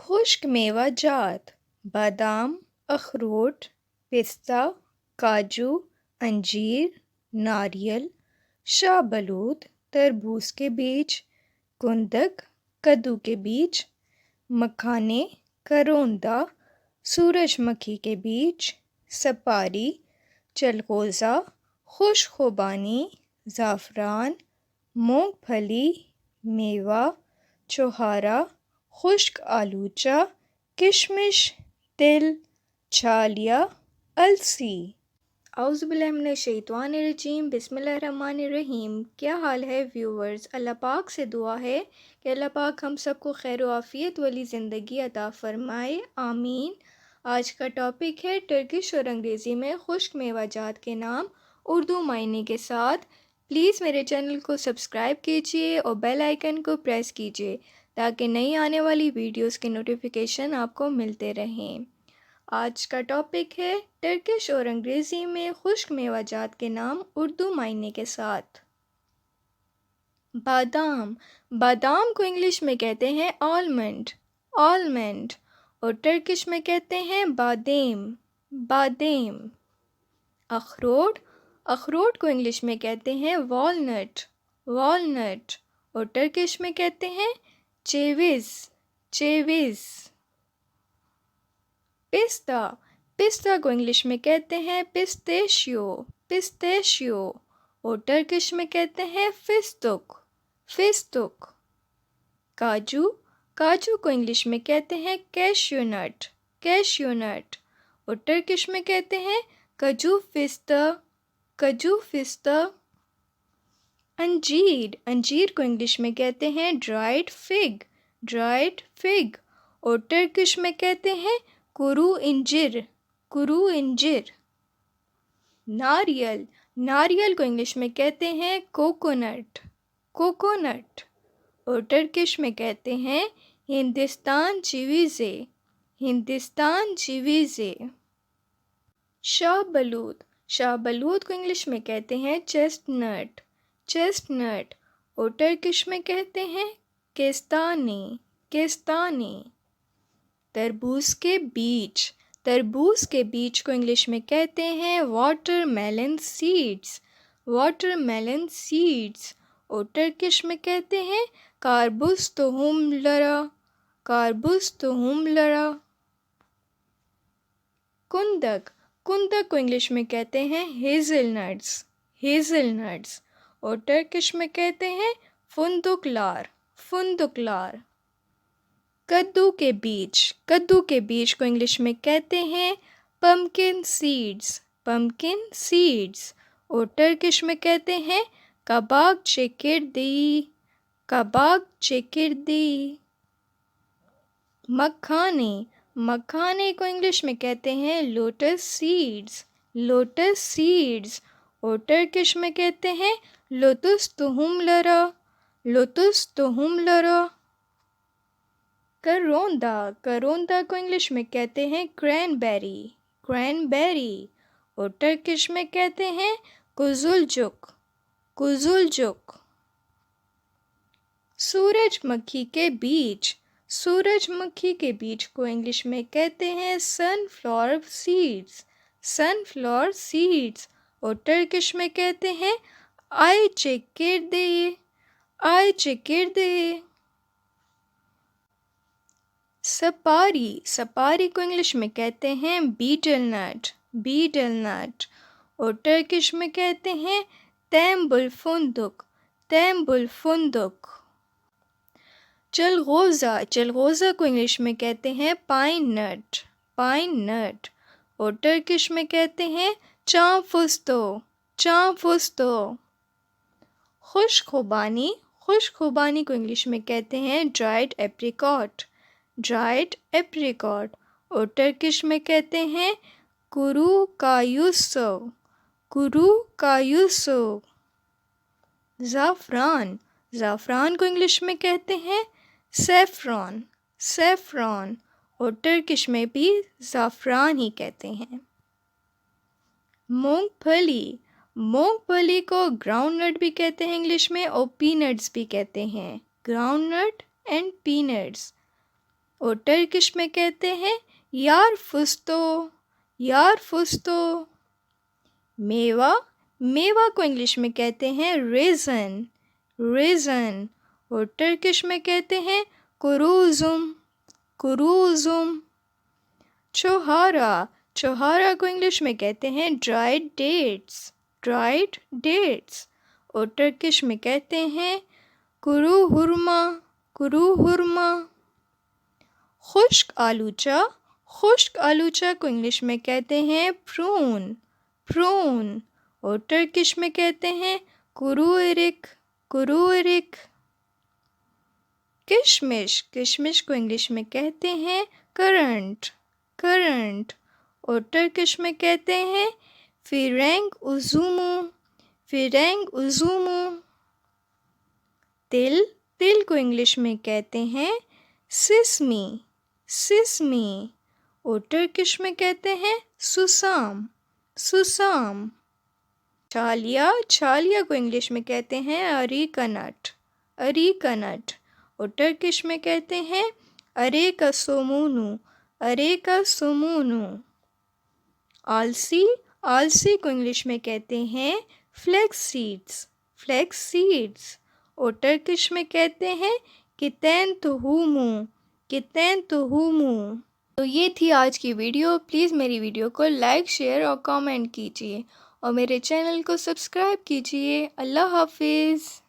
खुश्क मेवा जात बादाम, अखरोट, पिस्ता, काजू, अंजीर, नारियल, शाहबलूत, तरबूज के बीज, गुंदक, कद्दू के बीज, मखाने, करोंदा, सूरजमुखी के बीज, सपारी, चलगोज़ा, खुश्क खुबानी, ज़ाफ़रान, मूंगफली, मेवा, छोहारा, खुश्क आलूचा, किशमिश, तिल, छालिया, अलसी। औज़ुबिल्लाहिमिनश्शैतानिर्रजीम बिस्मिल्लाहिर्रहमानिर्रहीम। क्या हाल है व्यूवर्स? अल्लाह पाक से दुआ है कि अल्लाह पाक हम सबको खैर व आफ़ियत वाली ज़िंदगी अता फ़रमाए, आमीन। आज का टॉपिक है टर्किश और अंग्रेज़ी में खुश्क मेवाजात के नाम उर्दू मायने के साथ। प्लीज़ मेरे चैनल को सब्सक्राइब कीजिए और बेल आइकन को प्रेस कीजिए ताकि नई आने वाली वीडियोस के नोटिफिकेशन आपको मिलते रहें। आज का टॉपिक है टर्किश और अंग्रेज़ी में खुश्क मेवाजात के नाम उर्दू मायने के साथ। बादाम। बादाम को इंग्लिश में कहते हैं आलमंड, आलमंड, और टर्किश में कहते हैं बादेम, बादेम। अखरोट। अखरोट को इंग्लिश में कहते हैं वॉलनट, वॉलनट, और टर्किश में कहते हैं चेविज़, चेविज़। पिस्ता। पिस्ता को इंग्लिश में कहते हैं पिस्तेशियो, पिस्तेशियो, और टर्किश में कहते हैं फिस्तुक, फिस्तुक। काजू। काजू को इंग्लिश में कहते हैं कैश्यूनट, कैश्यूनट, और टर्किश में कहते हैं कजू फिस्ता, कजू फिस्ता। अंजीर। अंजीर को इंग्लिश में कहते हैं ड्राइड फिग, ड्राइड फिग, और टर्किश में कहते हैं कुरू इंजिर, कुरू इंजिर। नारियल। नारियल को इंग्लिश में कहते हैं कोकोनट, कोकोनट, और टर्किश में कहते हैं हिंदुस्तान चीवीज़े, हिंदुस्तान चीवीज़े। शाहबलूत। शाहबलूत को इंग्लिश में कहते हैं चेस्टनट, चेस्टनट, और टर्किश में कहते हैं केस्तानी, केस्तानी। तरबूज के बीज। तरबूज के बीज को इंग्लिश में कहते हैं वाटरमेलन सीड्स, वाटरमेलन सीड्स, और टर्किश में कहते हैं कारबूज तोहुमलरा, कारबूज तोहुमलरा। कुंदक। कुंदक को इंग्लिश में कहते हैं हेज़लनट्स, हेज़लनट्स, और टर्किश में कहते हैं फुंदुकलार, फुंदुकलार। कद्दू के बीज। कद्दू के बीज को इंग्लिश में कहते हैं पम्पकिन सीड्स, पम्पकिन सीड्स, और टर्किश में कहते हैं कबाक चेकिरदी, कबाक चेकिरदी। मखाने। मखाने को इंग्लिश में कहते हैं लोटस सीड्स, लोटस सीड्स, और टर्किश में कहते हैं लोटस तोहुमलरा, लोटस तोहुमलरा। करोंदा। करोंदा को इंग्लिश में कहते हैं क्रैनबेरी, क्रैनबेरी, और टर्किश में कहते हैं कुजुलजुक, कुजुलजुक। सूरजमुखी के बीज। सूरजमुखी के बीज को इंग्लिश में कहते हैं सनफ्लावर सीड्स, सनफ्लावर सीड्स, और टर्किश में कहते हैं आई चेकिरदी, आई चेकिरदी। सपारी। सपारी को इंग्लिश में कहते हैं बीटल नट, बीटल नट, और टर्किश में कहते हैं तैम्बुल फुंदुक, तैम्बुल फुंदुक। चलगोज़ा। चलगोज़ा को इंग्लिश में कहते हैं पाइन नट, पाइन नट, और टर्किश में कहते हैं चांफुस्तो, चांफुस्तो। खुश्क खुबानी। खुश्क खुबानी को इंग्लिश में कहते हैं ड्राइड एप्रिकॉट, ड्राइड एप्रिकॉट, और टर्किश में कहते हैं कुरू कायुसो, कुरू कायुसो। ज़ाफ़रान। ज़ाफ़रान को इंग्लिश में कहते हैं सेफ्रॉन, सेफ्रॉन, और टर्किश में भी ज़ाफ़रान ही कहते हैं। मूंगफली। मूंगफली को ग्राउंडनट भी कहते हैं इंग्लिश में, और पीनट्स भी कहते हैं, ग्राउंडनट एंड पीनट्स। और टर्किश में कहते हैं यार फुस्तो, यार फुस्तो। मेवा, मेवा को इंग्लिश में कहते हैं रेजन, रेजन। और टर्किश में कहते हैं कुरूजुम, कुरूजुम। छोहारा, छोहारा को इंग्लिश में कहते हैं ड्राइड डेट्स, ड्राइड डेट्स। और टर्किश में कहते हैं कुरूहुरमा, कुरूहुरमा। खुश्क आलूचा, खुश्क आलूचा को इंग्लिश में कहते हैं प्रून, प्रून। और टर्किश में कहते हैं कुरूइरिक, कुरूइरिक। किशमिश, किशमिश को इंग्लिश में कहते हैं करंट, करंट। और टर्किश में कहते हैं फिरेंग उजुमू, फिरेंग उजुमू। तिल, तिल को इंग्लिश में कहते हैं सिसमी, सिसमी। और टर्किश में कहते हैं सुसाम, सुसाम। छालिया, छालिया को इंग्लिश में कहते हैं अरीकनट, अरीकनट। और टर्किश में कहते हैं अरेका सोमूनू, अरेका सोमूनू। आलसी, आलसी को इंग्लिश में कहते हैं फ्लैक्स सीड्स, फ्लैक्स सीड्स। और टर्किश में कहते हैं कितैन तुहुमू, कितैन तुहुमू। तो ये थी आज की वीडियो। प्लीज़ मेरी वीडियो को लाइक, शेयर और कमेंट कीजिए और मेरे चैनल को सब्सक्राइब कीजिए। अल्लाह हाफिज़।